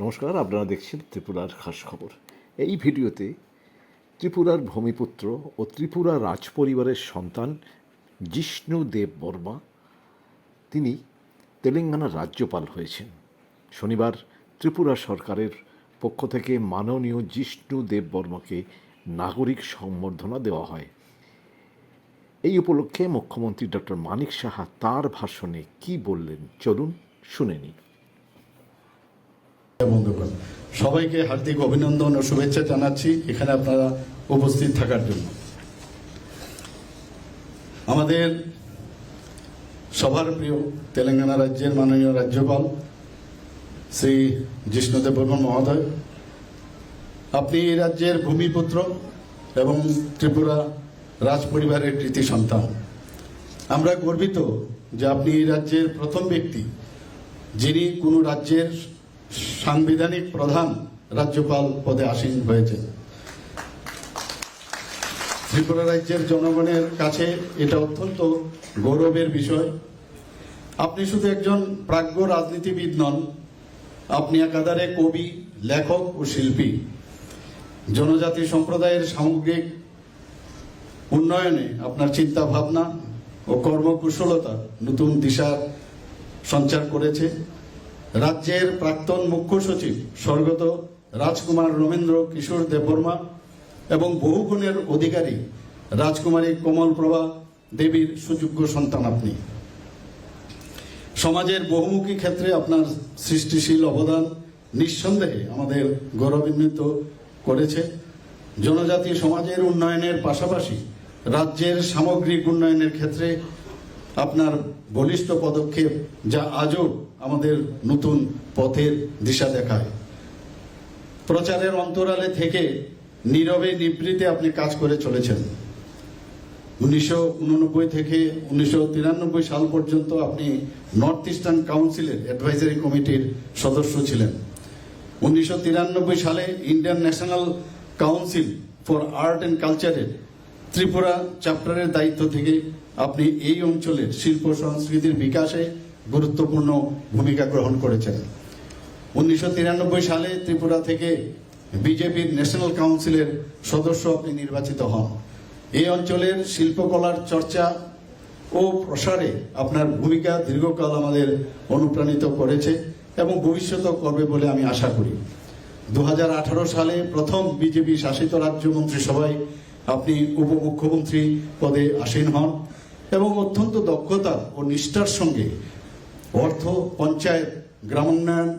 নমস্কার, আপনারা দেখছেন ত্রিপুরার খাস খবর। এই ভিডিওতে ত্রিপুরার ভূমিপুত্র ও ত্রিপুরা রাজপরিবারের সন্তান জিষ্ণু দেব বর্মা তিনি তেলেঙ্গানার রাজ্যপাল হয়েছেন। শনিবার ত্রিপুরা সরকারের পক্ষ থেকে মাননীয় জিষ্ণু দেব বর্মাকে নাগরিক সংবর্ধনা দেওয়া হয়। এই উপলক্ষে মুখ্যমন্ত্রী ডক্টর মানিক সাহা তাঁর ভাষণে কি বললেন চলুন শুনে নিই। বন্ধুগণ, সবাইকে হার্দিক অভিনন্দন ও শুভেচ্ছা জানাচ্ছি এখানে আপনারা উপস্থিত থাকার জন্য। আমাদের সবার প্রিয় তেলেঙ্গানা রাজ্যের মাননীয় রাজ্যপাল শ্রী জিষ্ণুদেব বর্মা মহোদয়, আপনি এই রাজ্যের ভূমিপুত্র এবং ত্রিপুরা রাজ পরিবারের কৃতি সন্তান। আমরা গর্বিত যে আপনি এই রাজ্যের প্রথম ব্যক্তি যিনি কোনো রাজ্যের সাংবিধানিক প্রধান রাজ্যপাল পদে আসীন হয়েছেন। ত্রিপুরা রাজ্যের জনগণের কাছে এটা অত্যন্ত গৌরবের বিষয়। আপনি শুধু একজন প্রাজ্ঞ রাজনীতিবিদ নন, আপনি একাধারে কবি, লেখক ও শিল্পী। জনজাতি সম্প্রদায়ের সামগ্রিক উন্নয়নে আপনার চিন্তা ভাবনা ও কর্মকুশলতা নতুন দিশা সঞ্চার করেছে। রাজ্যের প্রাক্তন মুখ্য সচিব স্বর্গত রাজকুমার রবীন্দ্র কিশোর দেববর্মা এবং বহুগুণের অধিকারী রাজকুমারী কমলপ্রভা দেবীর সুযোগ্য সন্তান আপনি। সমাজের বহুমুখী ক্ষেত্রে আপনার সৃষ্টিশীল অবদান নিঃসন্দেহে আমাদের গৌরবান্বিত করেছে। জনজাতি সমাজের উন্নয়নের পাশাপাশি রাজ্যের সামগ্রিক উন্নয়নের ক্ষেত্রে আপনার বলিষ্ঠ পদক্ষেপ যা আজও আমাদের নতুন পথের দিশা দেখায়। প্রচারের অন্তরালে থেকে নীরবে নিবৃত্তে আপনি কাজ করে চলেছেন। 1989 থেকে 1993 সাল পর্যন্ত আপনি নর্থ ইস্টার্ন কাউন্সিলের অ্যাডভাইজারি কমিটির সদস্য ছিলেন। 1993 সালে Indian national council for art and কালচারের ত্রিপুরা চ্যাপ্টারের দায়িত্ব থেকে আপনি এই অঞ্চলের শিল্প সংস্কৃতির বিকাশে গুরুত্বপূর্ণ ভূমিকা গ্রহণ করেছেন। 1993 সালে ত্রিপুরা থেকে বিজেপির ন্যাশনাল কাউন্সিলের সদস্য আপনি নির্বাচিত হন। এই অঞ্চলের শিল্পকলার চর্চা ও প্রসারে আপনার ভূমিকা দীর্ঘকাল আমাদের অনুপ্রাণিত করেছে এবং ভবিষ্যতেও করবে বলে আমি আশা করি। 2018 সালে প্রথম বিজেপি শাসিত রাজ্য মন্ত্রিসভায় আপনি উপমুখ্যমন্ত্রী পদে আসীন হন এবং অত্যন্ত দক্ষতা ও নিষ্ঠার সঙ্গে অর্থ, পঞ্চায়েত, গ্রামোন্নয়ন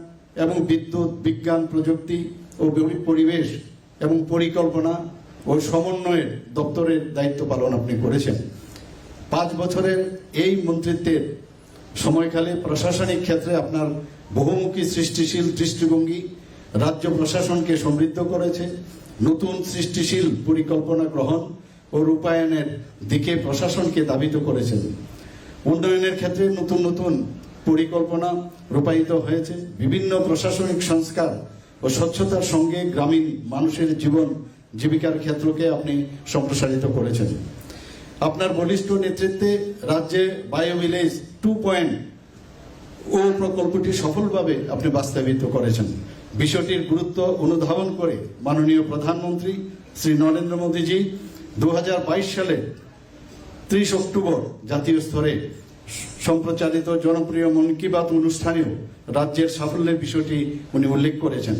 এবং বিদ্যুৎ, বিজ্ঞান, প্রযুক্তি ও পরিবেশ এবং পরিকল্পনা ও সমন্বয়ের দপ্তরের দায়িত্ব পালন আপনি করেছেন। 5 বছরের এই মন্ত্রিত্বের সময়কালে প্রশাসনিক ক্ষেত্রে আপনার বহুমুখী সৃষ্টিশীল দৃষ্টিভঙ্গি রাজ্য প্রশাসনকে সমৃদ্ধ করেছে। নতুন সৃষ্টিশীল পরিকল্পনা গ্রহণ ও রূপায়ণের দিকে প্রশাসনকে ধাবিত করেছেন। উন্নয়নের ক্ষেত্রে নতুন নতুন পরিকল্পনা রূপায়িত হয়েছে। বিভিন্ন প্রশাসনিক সংস্কার ও স্বচ্ছতার সঙ্গে গ্রামীণ মানুষের জীবন জীবিকার ক্ষেত্রকে আপনি সম্প্রসারিত করেছেন। আপনার বলিষ্ঠ নেতৃত্বে রাজ্যে বায়োভিলেজ 2.0 প্রকল্পটি সফলভাবে আপনি বাস্তবায়িত করেছেন। বিষয়টির গুরুত্ব অনুধাবন করে মাননীয় প্রধানমন্ত্রী শ্রী নরেন্দ্র মোদীজি 2022 সালে 30 অক্টোবর জাতীয় স্তরে সম্প্রচারিত জনপ্রিয় মন কি বাত অনুষ্ঠানেও রাজ্যের সাফল্যের বিষয়টি উনি উল্লেখ করেছেন।